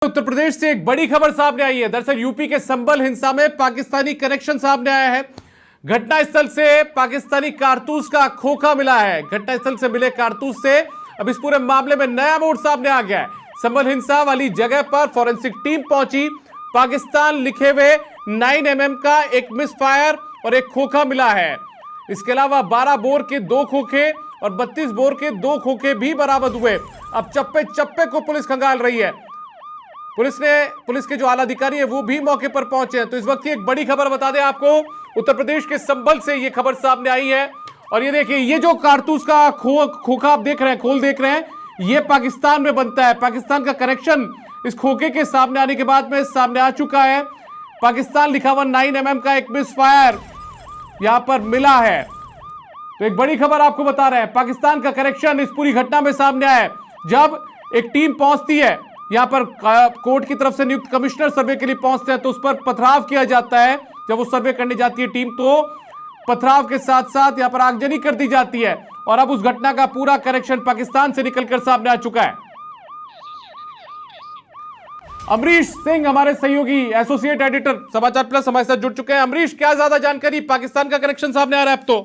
उत्तर प्रदेश से एक बड़ी खबर सामने आई है। दरअसल यूपी के संभल हिंसा में पाकिस्तानी कनेक्शन सामने आया है। घटनास्थल से पाकिस्तानी कारतूस का खोखा मिला है। घटनास्थल से मिले कारतूस से अब इस पूरे मामले में नया मोड़ सामने आ गया है। संभल हिंसा वाली जगह पर फॉरेंसिक टीम पहुंची। पाकिस्तान लिखे हुए 9mm का एक मिस फायर और एक खोखा मिला है। इसके अलावा 12 बोर के 2 खोखे और 32 बोर के 2 खोखे भी बरामद हुए। अब चप्पे चप्पे को पुलिस खंगाल रही है। पुलिस के जो आला अधिकारी है वो भी मौके पर पहुंचे हैं। तो इस वक्त की एक बड़ी खबर बता दें आपको, उत्तर प्रदेश के संभल से ये खबर सामने आई है। और ये देखिए, ये जो कारतूस का खोखा आप देख रहे हैं, खोल देख रहे हैं, ये पाकिस्तान में बनता है। पाकिस्तान का कनेक्शन इस खोखे के सामने आने के बाद में सामने आ चुका है। पाकिस्तान लिखा हुआ 9mm का एक मिस फायर यहां पर मिला है। तो एक बड़ी खबर आपको बता रहे हैं, पाकिस्तान का कनेक्शन इस पूरी घटना में सामने आया है। जब एक टीम पहुंचती है यहां पर, कोर्ट की तरफ से नियुक्त कमिश्नर सर्वे के लिए पहुंचते हैं, तो उस पर पथराव किया जाता है। जब वो सर्वे करने जाती है टीम, तो पथराव के साथ साथ यहां पर आगजनी कर दी जाती है। और अब उस घटना का पूरा कनेक्शन पाकिस्तान से निकलकर सामने आ चुका है। अमरीश सिंह हमारे सहयोगी एसोसिएट एडिटर समाचार प्लस हमारे साथ जुड़ चुके हैं। अमरीश, क्या ज्यादा जानकारी, पाकिस्तान का कनेक्शन सामने आ रहा है अब तो?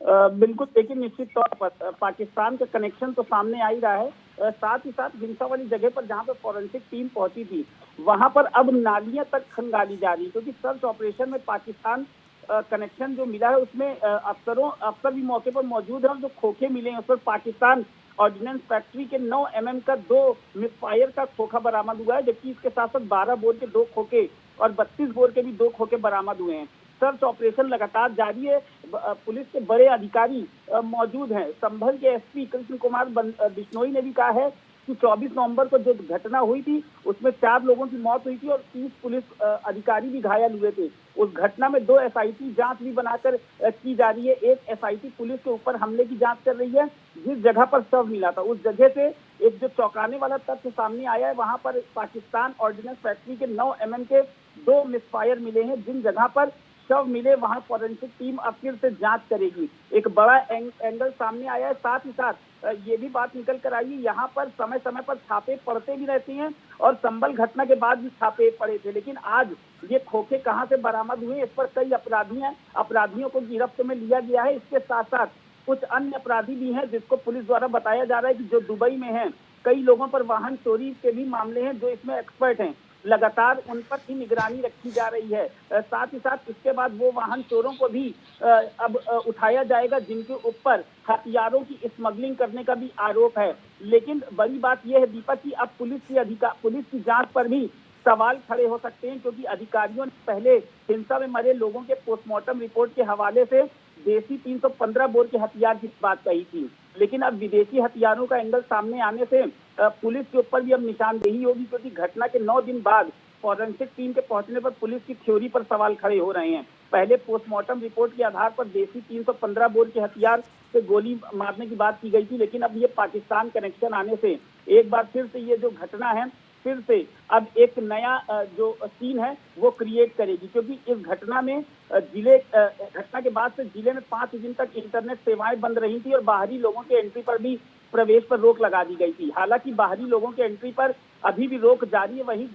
बिल्कुल, लेकिन निश्चित तौर पर पाकिस्तान का कनेक्शन तो सामने आ ही रहा है। साथ ही साथ हिंसा वाली जगह पर जहां पर फॉरेंसिक टीम पहुंची थी, वहां पर अब नालियां तक खंगाली जा रही, क्योंकि सर्च ऑपरेशन में पाकिस्तान कनेक्शन जो मिला है उसमें अफसर भी मौके पर मौजूद है। और जो खोखे मिले हैं उस पर पाकिस्तान ऑर्डिनेंस फैक्ट्री के 9mm का 2 मिसफायर का खोखा बरामद हुआ है, जबकि इसके साथ साथ 12 बोर के 2 खोखे और 32 बोर के भी 2 खोखे बरामद हुए हैं। सर्च ऑपरेशन लगातार जारी है। पुलिस के बड़े अधिकारी मौजूद हैं। संभल के एसपी कृष्ण कुमार बिश्नोई ने भी कहा है कि 24 नवंबर को जो घटना हुई थी उसमें 4 लोगों की मौत हुई थी और 30 पुलिस अधिकारी भी घायल हुए थे। उस घटना में 2 एसआईटी जांच भी बनाकर की जा रही है। एक एसआईटी पुलिस के ऊपर हमले की जांच कर रही है। जिस जगह पर शव मिला था उस जगह से एक जो चौंकाने वाला तथ्य सामने आया है, वहां पर पाकिस्तान ऑर्डिनेंस फैक्ट्री के 9mm के 2 मिसफायर मिले हैं। जिन जगह पर शव मिले वहां फॉरेंसिक टीम अब फिर से जांच करेगी। एक बड़ा एंगल सामने आया है। साथ ही साथ ये भी बात निकल कर आई है, यहाँ पर समय समय पर छापे पड़ते भी रहते हैं और संभल घटना के बाद भी छापे पड़े थे। लेकिन आज ये खोखे कहाँ से बरामद हुए, इस पर कई अपराधियों को गिरफ्त में लिया गया है। इसके साथ साथ कुछ अन्य अपराधी भी हैं जिसको पुलिस द्वारा बताया जा रहा है कि जो दुबई में हैं। कई लोगों पर वाहन चोरी के भी मामले हैं जो इसमें एक्सपर्ट हैं। लगातार उन पर ही निगरानी रखी जा रही है। साथ ही साथ इसके बाद वो वाहन चोरों को भी अब उठाया जाएगा जिनके ऊपर हथियारों की स्मगलिंग करने का भी आरोप है। लेकिन बड़ी बात यह है दीपक की अब पुलिस की जांच पर भी सवाल खड़े हो सकते हैं, क्योंकि अधिकारियों ने पहले हिंसा में मरे लोगों के पोस्टमार्टम रिपोर्ट के हवाले से देसी 315 बोर के हथियार की बात कही थी। लेकिन अब विदेशी हथियारों का एंगल सामने आने से पुलिस के ऊपर भी अब निशानदेही होगी, क्योंकि घटना के 9 दिन बाद फॉरेंसिक टीम के पहुंचने पर पुलिस की थ्योरी पर सवाल खड़े हो रहे हैं। पहले पोस्टमार्टम रिपोर्ट के आधार पर देसी 315 बोर के हथियार से गोली मारने की बात की गई थी। लेकिन अब ये पाकिस्तान कनेक्शन आने से एक बार फिर से ये जो घटना है फिर से अब एक नया जो सीन है वो क्रिएट करेगी, क्योंकि इस घटना में घटना के बाद से जिले में 5 दिन तक इंटरनेट सेवाएं बंद रही थी और बाहरी लोगों के एंट्री पर भी प्रवेश पर रोक लगा दी गई थी। हालांकि बाहरी लोगों के एंट्री पर अभी भी रोक जारी है। वहीं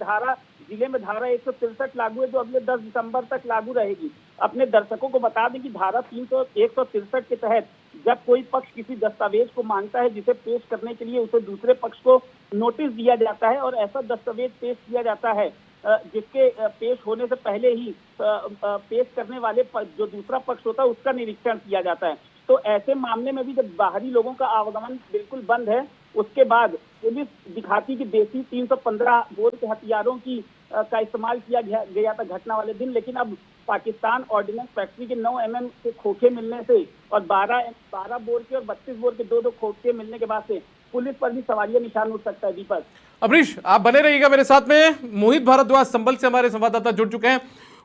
जिले में धारा 163 लागू है, जो अगले 10 दिसंबर तक लागू रहेगी। अपने दर्शकों को बता दें कि धारा 163 के तहत जब कोई पक्ष किसी दस्तावेज को मांगता है जिसे पेश करने के लिए उसे दूसरे पक्ष को नोटिस दिया जाता है और ऐसा दस्तावेज पेश किया जाता है जिसके पेश होने से पहले ही पेश करने वाले जो दूसरा पक्ष होता है उसका निरीक्षण किया जाता है। तो ऐसे मामले में भी जब बाहरी लोगों का आवागमन बिल्कुल बंद है, उसके बाद पुलिस दिखाती कि देसी 315 बोर के हथियारों का इस्तेमाल किया गया था घटना वाले दिन। लेकिन अब पाकिस्तान ऑर्डिनेंस फैक्ट्री के 9mm के खोखे मिलने से और 12 बोर के और 32 बोर के 2 खोखे मिलने के बाद से पुलिस पर भी सवालिया निशान उठ सकता है। दीपक, अमरीश, आप बने रहिएगा मेरे साथ में। मोहित भारद्वाज संभल से हमारे संवाददाता जुड़ चुके हैं।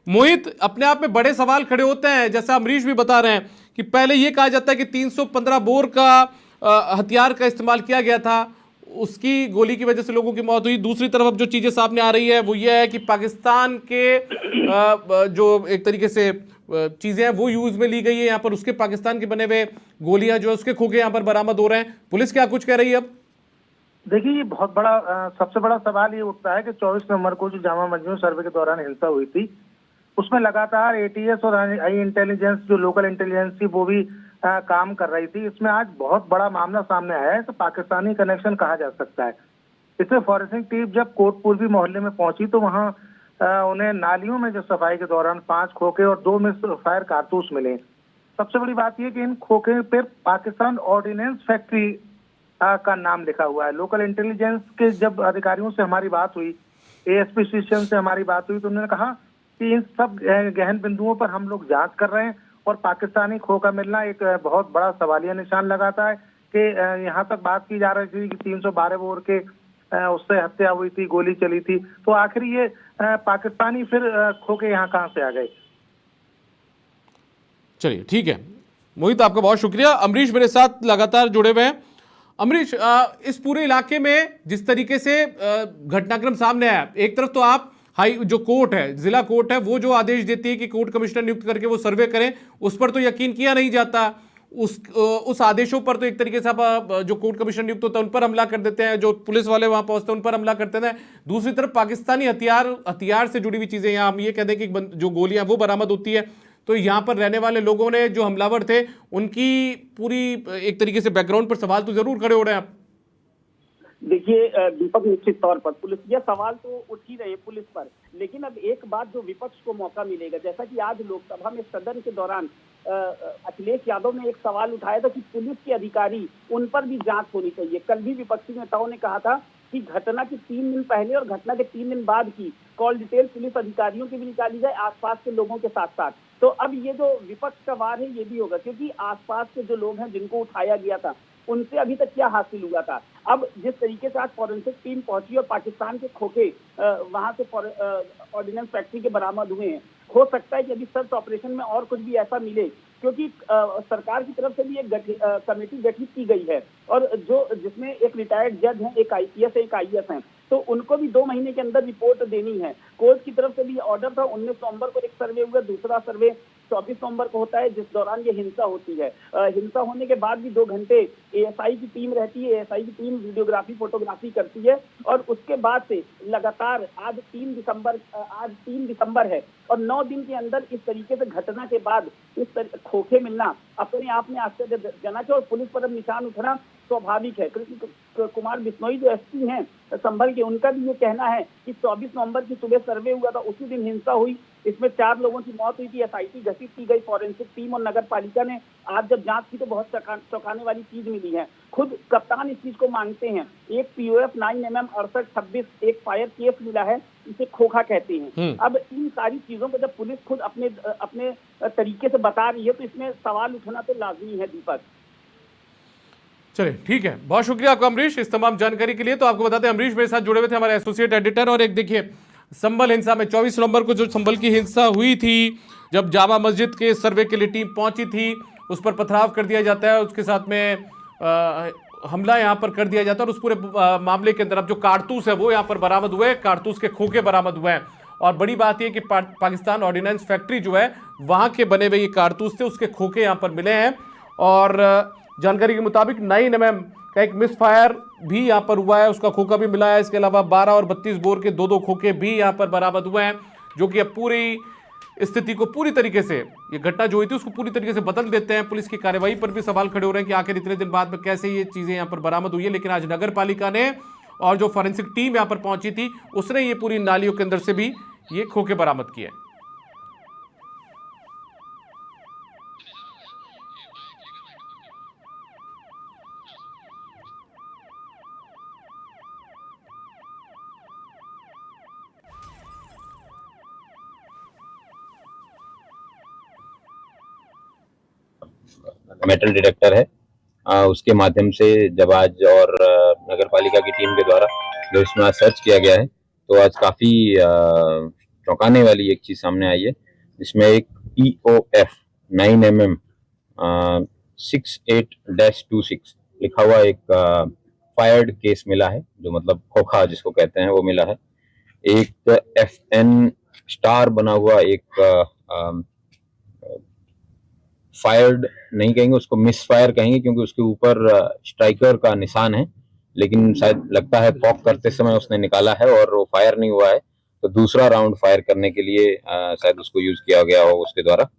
मोहित, अपने आप में बड़े सवाल खड़े होते हैं, जैसा अमरीश भी बता रहे हैं कि पहले ये कहा जाता है कि 315 बोर का हथियार का इस्तेमाल किया गया था, उसकी गोली की वजह से लोगों की मौत हुई। दूसरी तरफ अब जो चीजें सामने आ रही है वो ये है कि पाकिस्तान के जो एक तरीके से चीजें हैं वो यूज में ली गई है यहाँ पर, उसके पाकिस्तान के बने हुए गोलियां जो है उसके खोखे यहाँ पर बरामद हो रहे हैं। पुलिस क्या कुछ कह रही है अब? देखिए, ये बहुत बड़ा सबसे बड़ा सवाल ये उठता है कि 24 नवंबर को जो जामा मस्जिद सर्वे के दौरान हिंसा हुई थी, उसमें लगातार एटीएस और आई इंटेलिजेंस, जो लोकल इंटेलिजेंस थी, वो भी काम कर रही थी। इसमें आज बहुत बड़ा मामला सामने आया है, तो पाकिस्तानी कनेक्शन कहा जा सकता है। इसमें फॉरेंसिक टीम जब कोटपूर्वी मोहल्ले में पहुंची तो वहां उन्हें नालियों में जो सफाई के दौरान 5 खोखे और 2 मिस फायर कारतूस मिले। सबसे बड़ी बात यह कि इन खोखे पर पाकिस्तान ऑर्डिनेंस फैक्ट्री का नाम लिखा हुआ है। लोकल इंटेलिजेंस के जब अधिकारियों से हमारी बात हुई, एएसपी स्टेशन से हमारी बात हुई, तो उन्होंने कहा कि इन सब गहन बिंदुओं पर हम लोग जांच कर रहे हैं और पाकिस्तानी खोखा मिलना एक बहुत बड़ा सवालिया निशान लगाता है कि यहाँ तक बात की जा रही थी कि 312 बोर के उससे हत्या हुई थी, गोली चली थी, तो आखिर ये पाकिस्तानी फिर खोखे यहाँ कहाँ से आ गए। चलिए ठीक है मोहित, आपका बहुत शुक्रिया। अमरीश मेरे साथ लगातार जुड़े हुए हैं। अमरीश, इस पूरे इलाके में जिस तरीके से घटनाक्रम सामने आया, एक तरफ तो आप जो कोर्ट है, जिला कोर्ट है, वो जो आदेश देती है कि कोर्ट कमिश्नर नियुक्त करके वो सर्वे करें, उस पर तो यकीन किया नहीं जाता। उस आदेशों पर तो एक तरीके से आप जो कोर्ट कमिश्नर नियुक्त होता है उन पर हमला कर देते हैं, जो पुलिस वाले वहां पहुंचते हैं उन पर हमला करते हैं। दूसरी तरफ पाकिस्तानी हथियार से जुड़ी हुई चीजें, यहाँ हम ये कहते हैं कि जो गोलियां वो बरामद होती है, तो यहाँ पर रहने वाले लोगों ने, जो हमलावर थे, उनकी पूरी एक तरीके से बैकग्राउंड पर सवाल तो जरूर खड़े हो रहे हैं। आप देखिए दीपक, निश्चित तौर पर पुलिस, यह सवाल तो उठ ही रहे पुलिस पर, लेकिन अब एक बात जो विपक्ष को मौका मिलेगा, जैसा कि आज लोकसभा में सदन के दौरान अखिलेश यादव ने एक सवाल उठाया था कि पुलिस के अधिकारी, उन पर भी जांच होनी चाहिए। कल भी विपक्षी नेताओं ने कहा था कि घटना के 3 दिन पहले और घटना के 3 दिन बाद की कॉल डिटेल पुलिस अधिकारियों की भी निकाली जाए, आसपास के लोगों के साथ साथ। तो अब ये जो विपक्ष का वार है ये भी होगा, क्योंकि आसपास के जो लोग हैं जिनको उठाया गया था उनसे अभी तक क्या हासिल हुआ था। अब जिस तरीके से आज फॉरेंसिक टीम पहुंची और पाकिस्तान के खोखे वहां से ऑर्डिनेंस फैक्ट्री के बरामद हुए हैं, हो सकता है कि अभी सर्च ऑपरेशन में और कुछ भी ऐसा मिले, क्योंकि सरकार की तरफ से भी एक कमेटी गठित की गई है और जिसमें एक रिटायर्ड जज हैं, एक आईपीएस है, एक आईएएस हैं, तो उनको भी 2 महीने के अंदर रिपोर्ट देनी है। कोर्ट की तरफ से भी ऑर्डर था, 19 नवंबर को एक सर्वे हुआ, दूसरा सर्वे 24 नवंबर को होता है, जिस दौरान ये हिंसा होती है। हिंसा होने के बाद भी 2 घंटे एएसआई की टीम रहती है, एएसआई की टीम वीडियोग्राफी, फोटोग्राफी करती है और उसके बाद से लगातार आज 3 दिसंबर है और 9 दिन के अंदर इस तरीके से घटना के बाद इस खोखे मिलना अपने आप में आश्चर्यजनक है और पुलिस पर अब निशान उठना स्वाभाविक है। कृष्ण कुमार बिश्नोई जो एसपी हैं संभल के, उनका भी ये कहना है कि 24 नवंबर की सुबह सर्वे हुआ था, उसी दिन हिंसा हुई, इसमें 4 लोगों की मौत हुई थी, एसआईटी गठित की गई, फॉरेंसिक टीम और नगर पालिका ने आज जब जांच की तो बहुत चौंकाने वाली चीज मिली है। खुद कप्तान इस चीज को मांगते हैं। एक पीओएफ 9mm 6826 एक फायर केस मिला है, इसे खोखा कहते हैं। अब इन सारी चीजों को जब पुलिस खुद अपने तरीके से बता रही है तो इसमें सवाल उठना तो लाजमी है। दीपक, चलिए ठीक है, बहुत शुक्रिया आपका अमरीश इस तमाम जानकारी के लिए। तो आपको बताते हैं अमरीश मेरे साथ जुड़े हुए थे, हमारे एसोसिएट एडिटर। और एक देखिए, संभल हिंसा में 24 नवंबर को जो संभल की हिंसा हुई थी, जब जामा मस्जिद के सर्वे के लिए टीम पहुंची थी, उस पर पथराव कर दिया जाता है, उसके साथ में हमला यहाँ पर कर दिया जाता है और उस पूरे मामले के अंदर अब जो कारतूस है वो यहाँ पर बरामद हुए, कारतूस के खोखे बरामद हुए हैं। और बड़ी बात यह कि पाकिस्तान ऑर्डिनेंस फैक्ट्री जो है वहां के बने हुए ये कारतूस थे, उसके खोखे यहाँ पर मिले हैं। और जानकारी के मुताबिक 9mm का एक मिस फायर भी यहाँ पर हुआ है, उसका खोखा भी मिला है। इसके अलावा 12 और 32 बोर के 2 खोखे भी यहाँ पर बरामद हुए हैं, जो कि अब पूरी स्थिति को पूरी तरीके से, ये घटना जो हुई थी उसको पूरी तरीके से बदल देते हैं। पुलिस की कार्रवाई पर भी सवाल खड़े हो रहे हैं कि आखिर इतने दिन बाद में कैसे ये चीजें यहाँ पर बरामद हुई है। लेकिन आज नगर पालिका ने और जो फॉरेंसिक टीम यहाँ पर पहुंची थी उसने ये पूरी नालियों के अंदर से भी ये खोखे बरामद किए। मेटल डिटेक्टर है, उसके माध्यम से जब आज और नगर पालिका की टीम के द्वारा जब इसमें आज सर्च किया गया है तो आज काफी चौंकाने वाली एक चीज सामने आई है, जिसमें एक POF 9mm 68-26 लिखा हुआ एक फायर्ड केस मिला है, जो मतलब खोखा जिसको कहते हैं वो मिला है। एक FN स्टार बना हुआ एक फायर्ड नहीं कहेंगे उसको, मिस फायर कहेंगे, क्योंकि उसके ऊपर स्ट्राइकर का निशान है, लेकिन शायद लगता है पॉक करते समय उसने निकाला है और वो फायर नहीं हुआ है, तो दूसरा राउंड फायर करने के लिए शायद उसको यूज किया गया हो उसके द्वारा।